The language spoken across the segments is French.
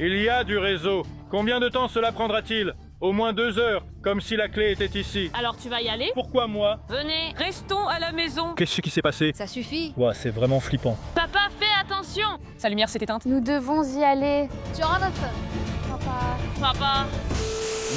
Il y a du réseau. Combien de temps cela prendra-t-il? Au moins 2 heures, comme si la clé était ici. Alors tu vas y aller? Pourquoi moi? Venez, restons à la maison. Qu'est-ce qui s'est passé? Ça suffit. Ouah, c'est vraiment flippant. Papa, fais attention. Sa lumière s'est éteinte. Nous devons y aller. Jonathan. Papa. Papa.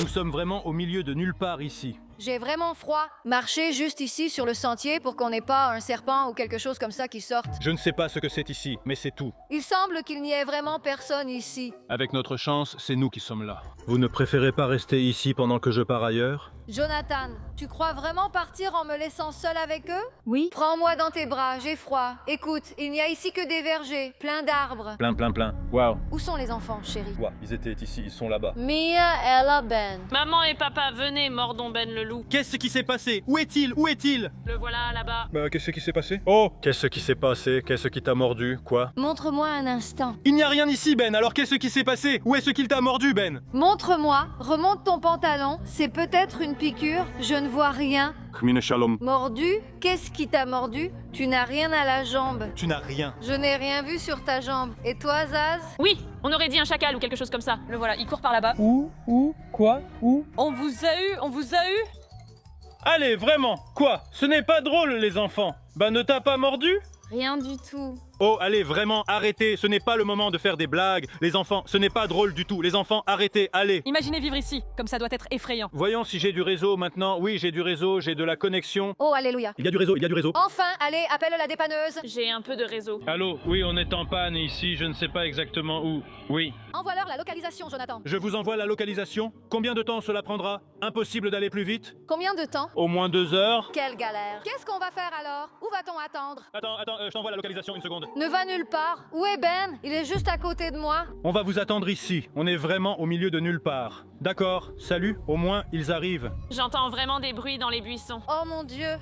Nous sommes vraiment au milieu de nulle part ici. J'ai vraiment froid. Marchez juste ici sur le sentier pour qu'on n'ait pas un serpent ou quelque chose comme ça qui sorte. Je ne sais pas ce que c'est ici, mais c'est tout. Il semble qu'il n'y ait vraiment personne ici. Avec notre chance, c'est nous qui sommes là. Vous ne préférez pas rester ici pendant que je pars ailleurs? Jonathan, tu crois vraiment partir en me laissant seule avec eux? Oui. Prends-moi dans tes bras, j'ai froid. Écoute, il n'y a ici que des vergers, plein d'arbres. Plein. Waouh. Où sont les enfants, chérie? Ouah, ils étaient ici, ils sont là-bas. Mia, Ella, Ben. Maman et papa, venez, mordons Ben le loup. Qu'est-ce qui s'est passé? Où est-il? Où est-il? Le voilà là-bas. Qu'est-ce qui s'est passé? Oh! Qu'est-ce qui s'est passé? Qu'est-ce qui t'a mordu? Quoi? Montre-moi un instant. Il n'y a rien ici, Ben, alors qu'est-ce qui s'est passé? Où est-ce qu'il t'a mordu, Ben? Montre-moi, remonte ton pantalon. C'est peut-être une piqûre, je ne vois rien. Khmine Shalom. Mordu? Qu'est-ce qui t'a mordu? Tu n'as rien à la jambe. Tu n'as rien. Je n'ai rien vu sur ta jambe. Et toi, Zaz? Oui, on aurait dit un chacal ou quelque chose comme ça. Le voilà, il court par là-bas. Où? Quoi? Où? On vous a eu, on vous a eu. Allez, vraiment? Quoi? Ce n'est pas drôle, les enfants. Bah, ne t'a pas mordu? Rien du tout. Oh, allez, vraiment, arrêtez. Ce n'est pas le moment de faire des blagues. Les enfants, ce n'est pas drôle du tout. Les enfants, arrêtez, allez. Imaginez vivre ici, comme ça doit être effrayant. Voyons si j'ai du réseau maintenant. Oui, j'ai du réseau, j'ai de la connexion. Oh, alléluia. Il y a du réseau, il y a du réseau. Enfin, allez, appelle la dépanneuse. J'ai un peu de réseau. Allô, oui, on est en panne ici, je ne sais pas exactement où. Oui. Envoie-leur la localisation, Jonathan. Je vous envoie la localisation. Combien de temps cela prendra? Impossible d'aller plus vite? Combien de temps? Au moins 2 heures. Quelle galère. Qu'est-ce qu'on va faire alors? Où va-t-on attendre? Attends, je t'envoie la localisation, une seconde. Ne va nulle part. Où est Ben? Il est juste à côté de moi. On va vous attendre ici. On est vraiment au milieu de nulle part. D'accord, salut, au moins ils arrivent. J'entends vraiment des bruits dans les buissons. Oh mon Dieu.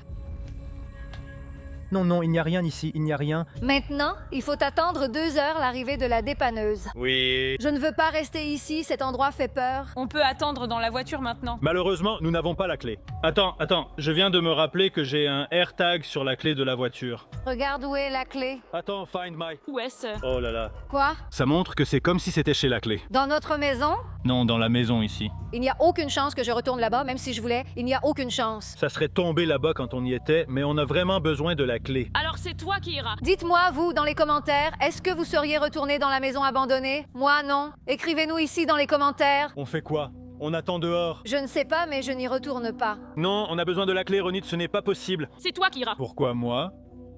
Non, il n'y a rien ici, il n'y a rien. Maintenant, il faut attendre 2 heures l'arrivée de la dépanneuse. Oui. Je ne veux pas rester ici, cet endroit fait peur. On peut attendre dans la voiture maintenant. Malheureusement, nous n'avons pas la clé. Attends, je viens de me rappeler que j'ai un AirTag sur la clé de la voiture. Regarde où est la clé. Attends, find my... Où est-ce? Oh là là. Quoi? Ça montre que c'est comme si c'était chez la clé. Dans notre maison? Non, dans la maison ici. Il n'y a aucune chance que je retourne là-bas, même si je voulais. Il n'y a aucune chance. Ça serait tombé là-bas quand on y était, mais on a vraiment besoin de la clé. Alors c'est toi qui iras. Dites-moi, vous, dans les commentaires, est-ce que vous seriez retourné dans la maison abandonnée? Moi, non. Écrivez-nous ici dans les commentaires. On fait quoi? On attend dehors. Je ne sais pas, mais je n'y retourne pas. Non, on a besoin de la clé, Ronit, ce n'est pas possible. C'est toi qui iras. Pourquoi moi?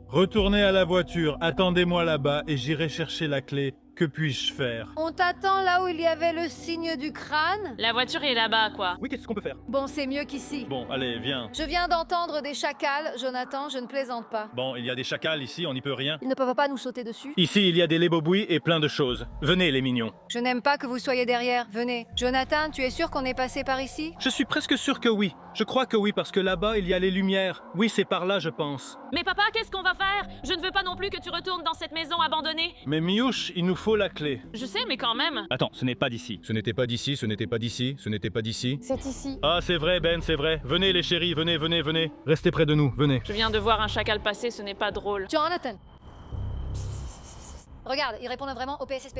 Retournez à la voiture, attendez-moi là-bas et j'irai chercher la clé. Que puis-je faire? On t'attend là où il y avait le signe du crâne? La voiture est là-bas, quoi. Oui, qu'est-ce qu'on peut faire? Bon, c'est mieux qu'ici. Bon, allez, viens. Je viens d'entendre des chacals, Jonathan, je ne plaisante pas. Bon, il y a des chacals ici, on n'y peut rien. Ils ne peuvent pas nous sauter dessus. Ici, il y a des lébobouis et plein de choses. Venez, les mignons. Je n'aime pas que vous soyez derrière, venez. Jonathan, tu es sûr qu'on est passé par ici? Je suis presque sûr que oui. Je crois que oui, parce que là-bas, il y a les lumières. Oui, c'est par là, je pense. Mais papa, qu'est-ce qu'on va faire? Je ne veux pas non plus que tu retournes dans cette maison abandonnée. Mais Miouche, il nous faut la clé. Je sais, mais quand même. Attends, ce n'est pas d'ici. Ce n'était pas d'ici, ce n'était pas d'ici, ce n'était pas d'ici. C'est ici. Ah, c'est vrai, Ben, c'est vrai. Venez, les chéris, venez. Restez près de nous, venez. Je viens de voir un chacal passer, ce n'est pas drôle. Jonathan! Regarde, ils répondent vraiment au PSS.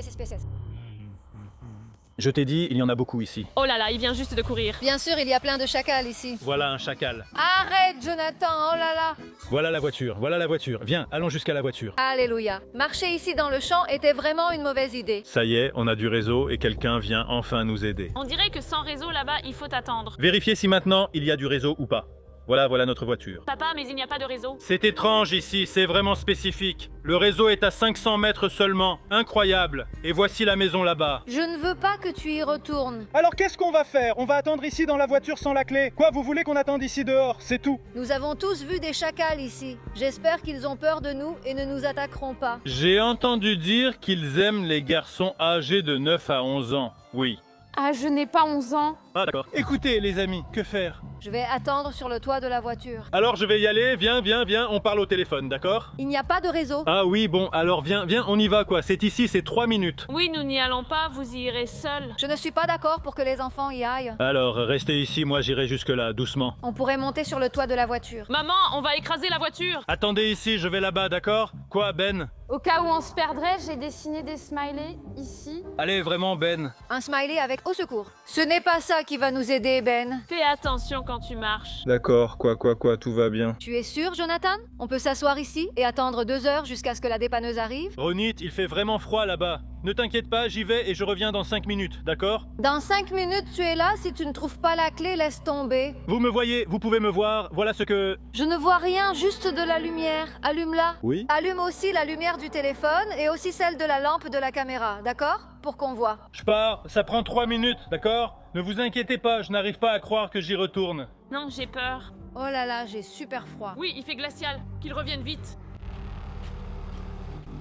Je t'ai dit, il y en a beaucoup ici. Oh là là, il vient juste de courir. Bien sûr, il y a plein de chacals ici. Voilà un chacal. Arrête, Jonathan, oh là là! Voilà la voiture. Viens, allons jusqu'à la voiture. Alléluia. Marcher ici dans le champ était vraiment une mauvaise idée. Ça y est, on a du réseau et quelqu'un vient enfin nous aider. On dirait que sans réseau là-bas, il faut attendre. Vérifiez si maintenant il y a du réseau ou pas. Voilà notre voiture. Papa, mais il n'y a pas de réseau. C'est étrange ici, c'est vraiment spécifique. Le réseau est à 500 mètres seulement. Incroyable. Et voici la maison là-bas. Je ne veux pas que tu y retournes. Alors qu'est-ce qu'on va faire? On va attendre ici dans la voiture sans la clé. Quoi, vous voulez qu'on attende ici dehors? C'est tout. Nous avons tous vu des chacals ici. J'espère qu'ils ont peur de nous et ne nous attaqueront pas. J'ai entendu dire qu'ils aiment les garçons âgés de 9 à 11 ans. Oui. Ah, je n'ai pas 11 ans. Ah d'accord. Écoutez les amis, que faire? Je vais attendre sur le toit de la voiture. Alors je vais y aller, viens, on parle au téléphone, d'accord? Il n'y a pas de réseau. Ah oui, bon, alors viens, on y va quoi, c'est ici, c'est 3 minutes. Oui, nous n'y allons pas, vous y irez seul. Je ne suis pas d'accord pour que les enfants y aillent. Alors, restez ici, moi j'irai jusque-là, doucement. On pourrait monter sur le toit de la voiture. Maman, on va écraser la voiture. Attendez ici, je vais là-bas, d'accord? Quoi, Ben? Au cas où on se perdrait, j'ai dessiné des smileys ici. Allez, vraiment, Ben. Un smiley avec au secours. Ce n'est pas ça qui va nous aider, Ben. Fais attention quand tu marches. D'accord, quoi, tout va bien. Tu es sûr, Jonathan? On peut s'asseoir ici et attendre 2 heures jusqu'à ce que la dépanneuse arrive? Ronit, il fait vraiment froid là-bas. Ne t'inquiète pas, j'y vais et je reviens dans 5 minutes, d'accord? Dans 5 minutes, tu es là. Si tu ne trouves pas la clé, laisse tomber. Vous me voyez, vous pouvez me voir, voilà ce que... Je ne vois rien, juste de la lumière. Allume-la. Oui? Allume aussi la lumière du téléphone et aussi celle de la lampe de la caméra, d'accord? Pour qu'on voit. Je pars, ça prend 3 minutes, d'accord? Ne vous inquiétez pas, je n'arrive pas à croire que j'y retourne. Non, j'ai peur. Oh là là, j'ai super froid. Oui, il fait glacial. Qu'il revienne vite.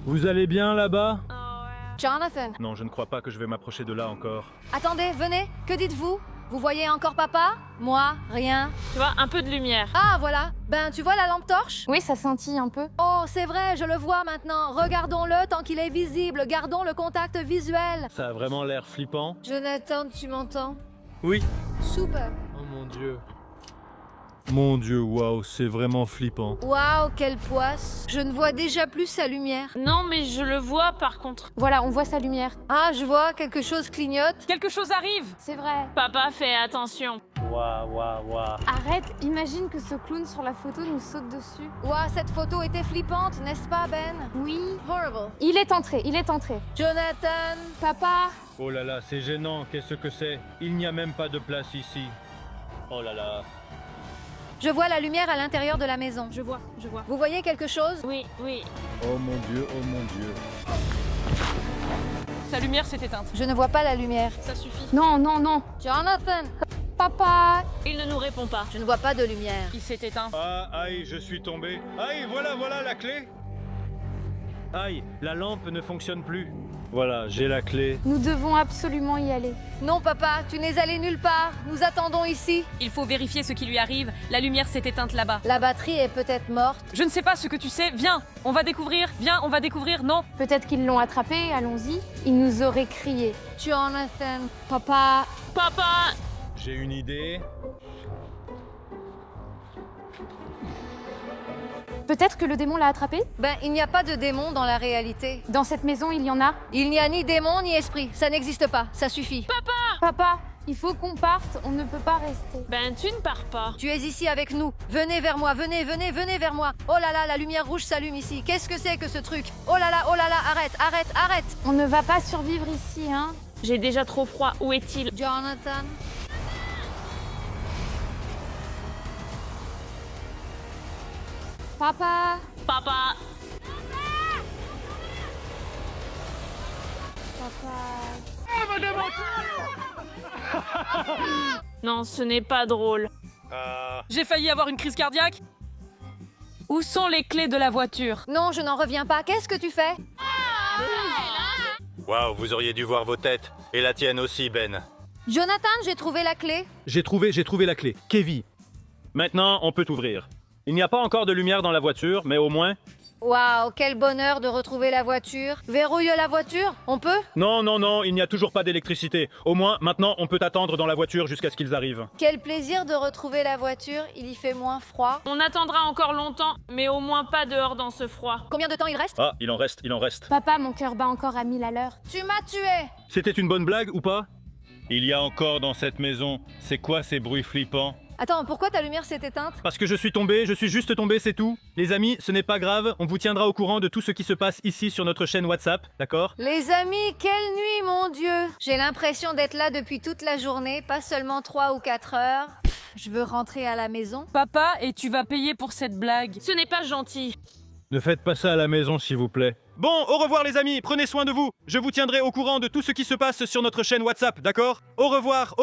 Vous allez bien là-bas? Oh, ouais. Jonathan, Non, je ne crois pas que je vais m'approcher de là encore. attendez, venez. Que dites-vous? Vous voyez encore papa? Moi, rien. Tu vois, un peu de lumière. Ah, voilà. Ben, tu vois la lampe torche? Oui, ça scintille un peu. Oh, c'est vrai, je le vois maintenant. Regardons-le tant qu'il est visible. Gardons le contact visuel. Ça a vraiment l'air flippant. Jonathan, tu m'entends? Oui. Super. Oh mon Dieu. Mon Dieu, waouh, c'est vraiment flippant. Waouh, quelle poisse. Je ne vois déjà plus sa lumière. Non, mais je le vois par contre. Voilà, on voit sa lumière. Ah, je vois, quelque chose clignote. Quelque chose arrive. C'est vrai. Papa, fais attention. Waouh. Arrête, imagine que ce clown sur la photo nous saute dessus. Waouh, cette photo était flippante, n'est-ce pas, Ben? Oui. Horrible. Il est entré. Jonathan. Papa, Oh là là, c'est gênant, qu'est-ce que c'est? Il n'y a même pas de place ici. Oh là là. Je vois la lumière à l'intérieur de la maison. Je vois. Vous voyez quelque chose? Oui. Oh mon Dieu. Sa lumière s'est éteinte. Je ne vois pas la lumière. Ça suffit. non. Jonathan. Papa, Il ne nous répond pas. Je ne vois pas de lumière. Il s'est éteint. Ah, aïe, je suis tombé. Aïe, voilà la clé. Aïe, la lampe ne fonctionne plus. Voilà, j'ai la clé. nous devons absolument y aller. Non, papa, tu n'es allé nulle part. Nous attendons ici. Il faut vérifier ce qui lui arrive. La lumière s'est éteinte là-bas. La batterie est peut-être morte. Je ne sais pas ce que tu sais. Viens, on va découvrir. Viens, on va découvrir. Non. Peut-être qu'ils l'ont attrapé, allons-y. Il nous aurait crié. Jonathan. Papa, Papa. J'ai une idée. peut-être que le démon l'a attrapé? Ben, il n'y a pas de démon dans la réalité. Dans cette maison, il y en a. Il n'y a ni démon ni esprit. Ça n'existe pas. Ça suffit. Papa, il faut qu'on parte, on ne peut pas rester. Ben, tu ne pars pas. Tu es ici avec nous. Venez vers moi. Venez vers moi. Oh là là, la lumière rouge s'allume ici. Qu'est-ce que c'est que ce truc? Oh là là, arrête. On ne va pas survivre ici, hein? J'ai déjà trop froid. Où est-il? Jonathan. Papa, Papa. Non, ce n'est pas drôle. J'ai failli avoir une crise cardiaque. Où sont les clés de la voiture? Non, je n'en reviens pas. Qu'est-ce que tu fais? Waouh, vous auriez dû voir vos têtes. Et la tienne aussi, Ben. Jonathan, j'ai trouvé la clé. J'ai trouvé la clé. Kevin. Maintenant, on peut ouvrir. Il n'y a pas encore de lumière dans la voiture, mais au moins... Waouh, quel bonheur de retrouver la voiture. Verrouille la voiture, on peut? Non, il n'y a toujours pas d'électricité. Au moins, maintenant, on peut attendre dans la voiture jusqu'à ce qu'ils arrivent. Quel plaisir de retrouver la voiture, il y fait moins froid. On attendra encore longtemps, mais au moins pas dehors dans ce froid. Combien de temps il reste? Ah, il en reste. papa, mon cœur bat encore à 1000 à l'heure. Tu m'as tué. C'était une bonne blague ou pas? Il y a encore dans cette maison. C'est quoi ces bruits flippants? Attends, pourquoi ta lumière s'est éteinte? Parce que je suis juste tombé, c'est tout. Les amis, ce n'est pas grave, on vous tiendra au courant de tout ce qui se passe ici sur notre chaîne WhatsApp, d'accord? Les amis, quelle nuit, mon Dieu! J'ai l'impression d'être là depuis toute la journée, pas seulement 3 ou 4 heures. Je veux rentrer à la maison. Papa, et tu vas payer pour cette blague. Ce n'est pas gentil. Ne faites pas ça à la maison, s'il vous plaît. Bon, au revoir les amis, prenez soin de vous. Je vous tiendrai au courant de tout ce qui se passe sur notre chaîne WhatsApp, d'accord? Au revoir.